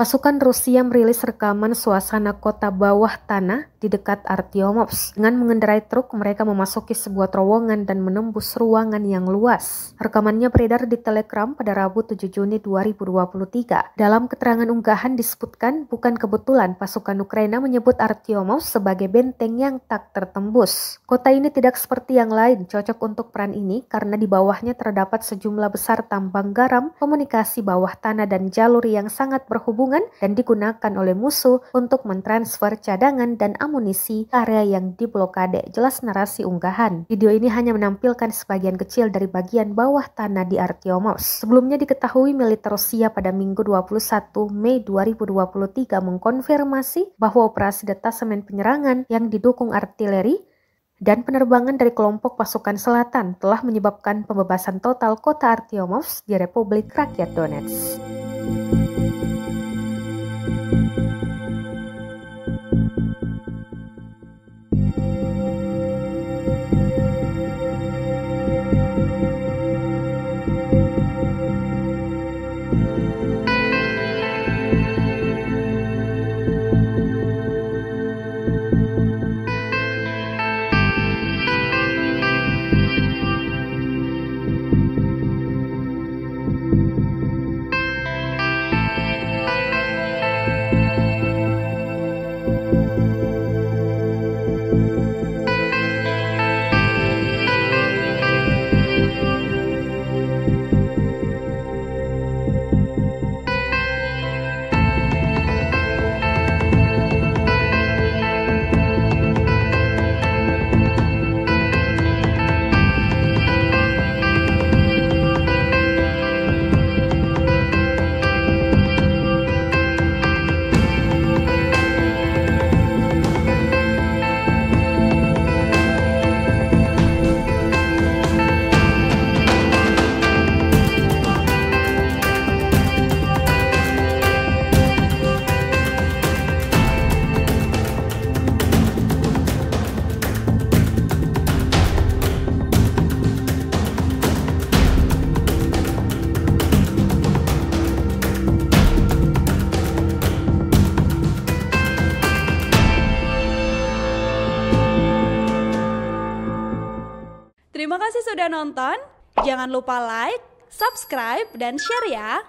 Pasukan Rusia merilis rekaman suasana kota bawah tanah di dekat Artyomovsk. Dengan mengendarai truk, mereka memasuki sebuah terowongan dan menembus ruangan yang luas. Rekamannya beredar di Telegram pada Rabu 7 Juni 2023. Dalam keterangan unggahan disebutkan, bukan kebetulan pasukan Ukraina menyebut Artyomovsk sebagai benteng yang tak tertembus. Kota ini tidak seperti yang lain, cocok untuk peran ini karena di bawahnya terdapat sejumlah besar tambang garam, komunikasi bawah tanah dan jalur yang sangat berhubungan dan digunakan oleh musuh untuk mentransfer cadangan dan amunisi ke area yang diblokade, jelas narasi unggahan. Video ini hanya menampilkan sebagian kecil dari bagian bawah tanah di Artyomovsk. Sebelumnya diketahui militer Rusia pada Minggu 21 Mei 2023 mengkonfirmasi bahwa operasi detasemen penyerangan yang didukung artileri dan penerbangan dari kelompok pasukan selatan telah menyebabkan pembebasan total kota Artyomovsk di Republik Rakyat Donetsk. Terima kasih sudah nonton. Jangan lupa like, subscribe, dan share ya.